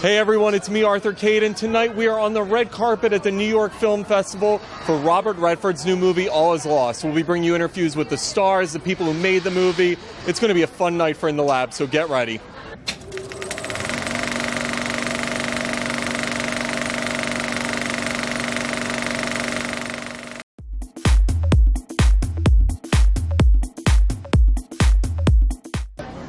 Hey everyone, it's me, Arthur Caden. Tonight we are on the red carpet at the New York Film Festival for Robert Redford's new movie, All Is Lost. We'll be bringing you interviews with the stars, the people who made the movie. It's going to be a fun night for In the Lab, so get ready.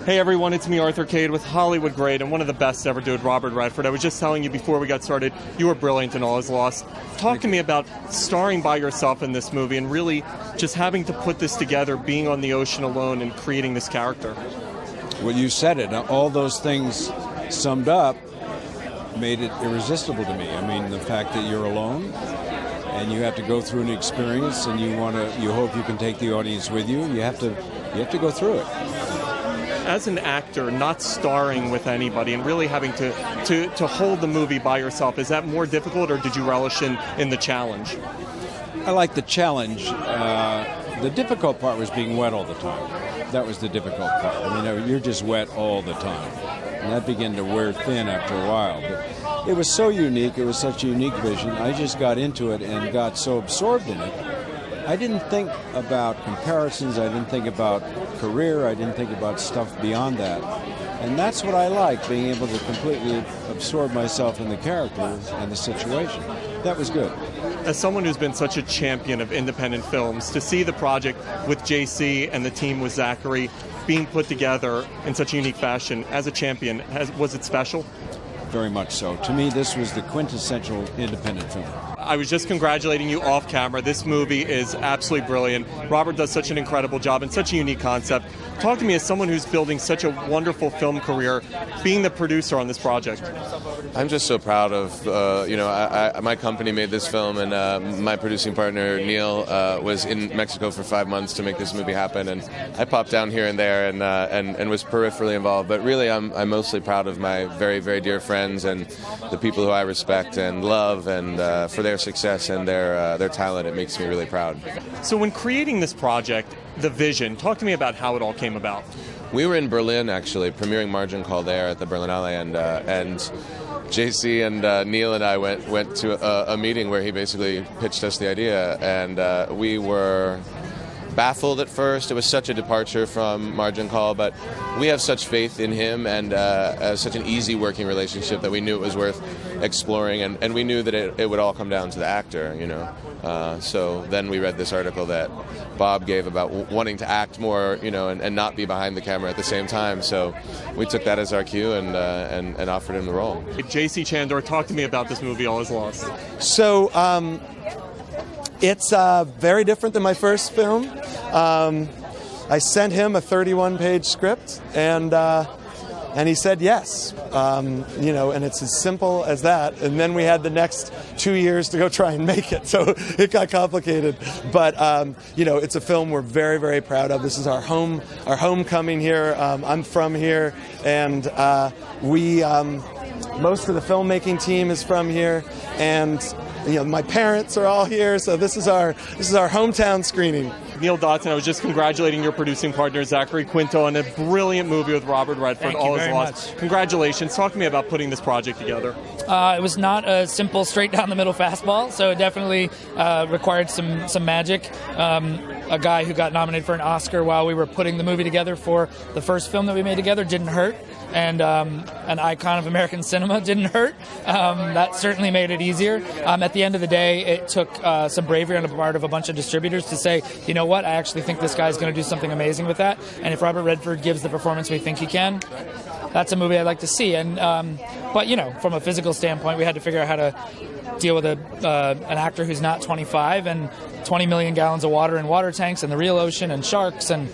Hey everyone, it's me, Arthur Cade, with Hollywood Great and one of the best to ever do it, Robert Redford. I was just telling you before we got started, you were brilliant in All Is Lost. Talk to me about starring by yourself in this movie and really just having to put this together, being on the ocean alone and creating this character. Well, you said it. All those things summed up made it irresistible to me. I mean, the fact that you're alone and you have to go through an experience and you hope you can take the audience with you. You have to go through it. As an actor, not starring with anybody and really having to hold the movie by yourself, is that more difficult or did you relish in the challenge? I like the challenge. The difficult part was being wet all the time. That was the difficult part. I mean, you're just wet all the time. And that began to wear thin after a while. But it was so unique. It was such a unique vision. I just got into it and got so absorbed in it. I didn't think about comparisons. I didn't think about career. I didn't think about stuff beyond that. And that's what I like, being able to completely absorb myself in the characters and the situation. That was good. As someone who's been such a champion of independent films, to see the project with JC and the team with Zachary being put together in such a unique fashion, as a champion, was it special? Very much so. To me, this was the quintessential independent film. I was just congratulating you off camera. This movie is absolutely brilliant. Robert does such an incredible job and such a unique concept. Talk to me as someone who's building such a wonderful film career, being the producer on this project. I'm just so proud of, my company made this film, and my producing partner, Neil, was in Mexico for 5 months to make this movie happen, and I popped down here and there and was peripherally involved. But really, I'm mostly proud of my very, very dear friends and the people who I respect and love, and for their success and their talent. It makes me really proud. So when creating this project, the vision, talk to me about how it all came about. We were in Berlin, actually, premiering Margin Call there at the Berlinale, and JC and Neil and I went to a meeting where he basically pitched us the idea, and we were baffled at first. It was such a departure from Margin Call, but we have such faith in him and such an easy working relationship that we knew it was worth exploring, and we knew that it would all come down to the actor, So then we read this article that Bob gave about wanting to act more, and not be behind the camera at the same time. So we took that as our cue and offered him the role. JC Chandor, talk to me about this movie, All Is Lost. So it's very different than my first film. I sent him a 31-page script, and he said yes. And it's as simple as that. And then we had the next 2 years to go try and make it, so it got complicated. But it's a film we're very, very proud of. This is our homecoming here. I'm from here, and most of the filmmaking team is from here, and my parents are all here, so this is our hometown screening. Neil Dotson, I was just congratulating your producing partner, Zachary Quinto, on a brilliant movie with Robert Redford, All Is Lost. Congratulations. Talk to me about putting this project together. It was not a simple, straight-down-the-middle fastball, so it definitely required some magic. A guy who got nominated for an Oscar while we were putting the movie together for the first film that we made together didn't hurt. And an icon of American cinema didn't hurt. That certainly made it easier. At the end of the day, it took some bravery on the part of a bunch of distributors to say, you know what, I actually think this guy's going to do something amazing with that. And if Robert Redford gives the performance we think he can, that's a movie I'd like to see. And but from a physical standpoint, we had to figure out how to deal with an actor who's not 25 and 20 million gallons of water in water tanks and the real ocean and sharks and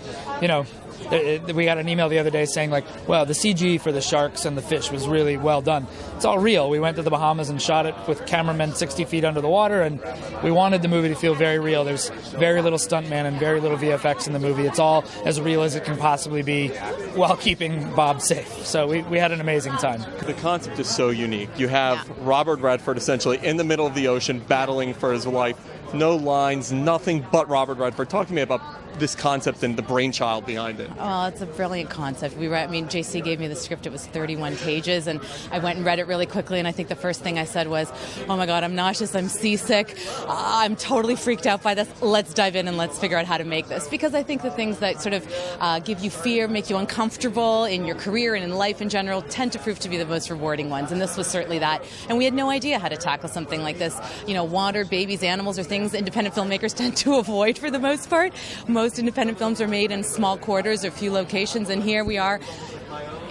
we got an email the other day saying, the CG for the sharks and the fish was really well done. It's all real. We went to the Bahamas and shot it with cameramen 60 feet under the water, and we wanted the movie to feel very real. There's very little stuntman and very little VFX in the movie. It's all as real as it can possibly be while keeping Bob safe. So we had an amazing time. The concept is so unique. You have Robert Redford essentially in the middle of the ocean battling for his life. No lines, nothing but Robert Redford. Talk to me about this concept and the brainchild behind it? Oh, it's a brilliant concept. JC gave me the script. It was 31 pages, and I went and read it really quickly, and I think the first thing I said was, oh my God, I'm nauseous, I'm seasick, I'm totally freaked out by this. Let's dive in and let's figure out how to make this. Because I think the things that sort of give you fear, make you uncomfortable in your career and in life in general, tend to prove to be the most rewarding ones, and this was certainly that. And we had no idea how to tackle something like this. Water, babies, animals are things independent filmmakers tend to avoid for the most part. Most independent films are made in small quarters or few locations, and here we are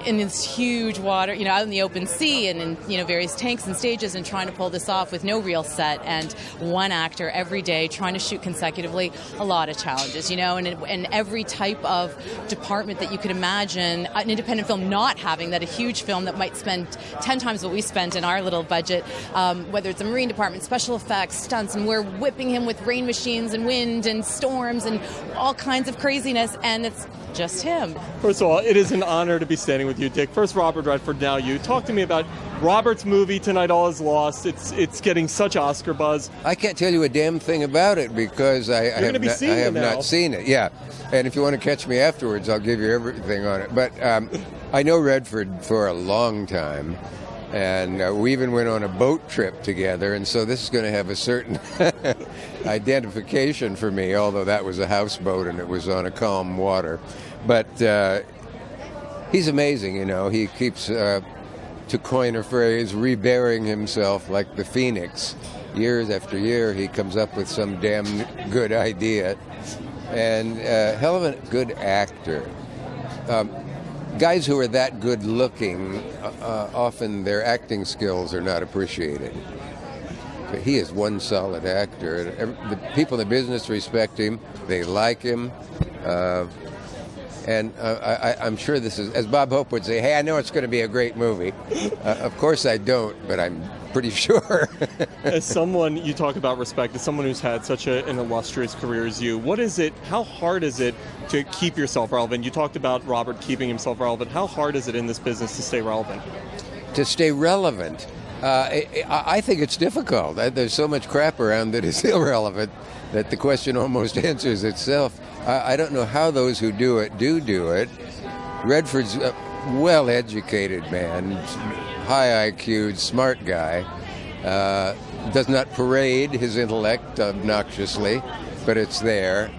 in this huge water, out in the open sea and in, various tanks and stages, and trying to pull this off with no real set and one actor every day trying to shoot consecutively. A lot of challenges, and every type of department that you could imagine an independent film not having, that a huge film that might spend 10 times what we spent in our little budget, whether it's a marine department, special effects, stunts, and we're whipping him with rain machines and wind and storms and all kinds of craziness, and it's just him. First of all, it is an honor to be standing with you, Dick. First, Robert Redford, now you. Talk to me about Robert's movie, Tonight All Is Lost. It's getting such Oscar buzz. I can't tell you a damn thing about it because I have not seen it. Yeah, and if you want to catch me afterwards, I'll give you everything on it. But I know Redford for a long time, and we even went on a boat trip together, and so this is going to have a certain identification for me, although that was a houseboat and it was on a calm water. But he's amazing, He keeps, to coin a phrase, reburying himself like the phoenix. Years after year, he comes up with some damn good idea. And hell of a good actor. Guys who are that good looking, often their acting skills are not appreciated. But he is one solid actor. The people in the business respect him. They like him. And I'm sure this is, as Bob Hope would say, hey, I know it's going to be a great movie. Of course I don't, but I'm pretty sure. As someone, you talk about respect, as someone who's had such an illustrious career as you, how hard is it to keep yourself relevant? You talked about Robert keeping himself relevant. How hard is it in this business to stay relevant? To stay relevant? I think it's difficult. There's so much crap around that is irrelevant that the question almost answers itself. I don't know how those who do it do it. Redford's a well-educated man, high IQ, smart guy. Does not parade his intellect obnoxiously, but it's there.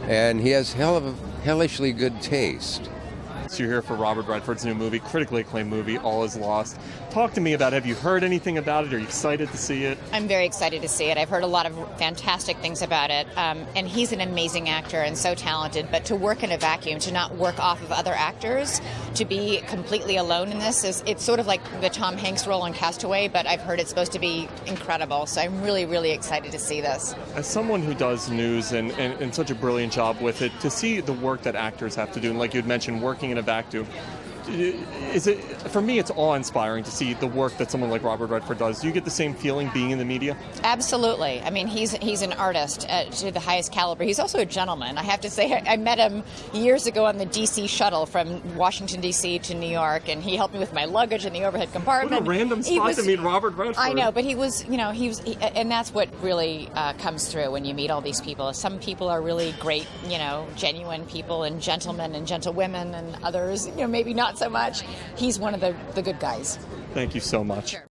And he has hellishly good taste. So you're here for Robert Redford's new movie, critically acclaimed movie, All Is Lost. Talk to me about it. Have you heard anything about it? Are you excited to see it? I'm very excited to see it. I've heard a lot of fantastic things about it. And he's an amazing actor and so talented. But to work in a vacuum, to not work off of other actors, to be completely alone in this, it's sort of like the Tom Hanks role in Castaway, but I've heard it's supposed to be incredible. So I'm really, really excited to see this. As someone who does news and such a brilliant job with it, to see the work that actors have to do, and like you had mentioned, working in a vacuum, for me, it's awe-inspiring to see the work that someone like Robert Redford does. Do you get the same feeling being in the media? Absolutely. I mean, he's an artist to the highest caliber. He's also a gentleman. I have to say, I met him years ago on the D.C. shuttle from Washington, D.C. to New York, and he helped me with my luggage in the overhead compartment. What a random spot to meet Robert Redford. I know, but he was, and that's what really comes through when you meet all these people. Some people are really great, genuine people and gentlemen and gentlewomen, and others, maybe not so much. He's one of the good guys. Thank you so much. Sure.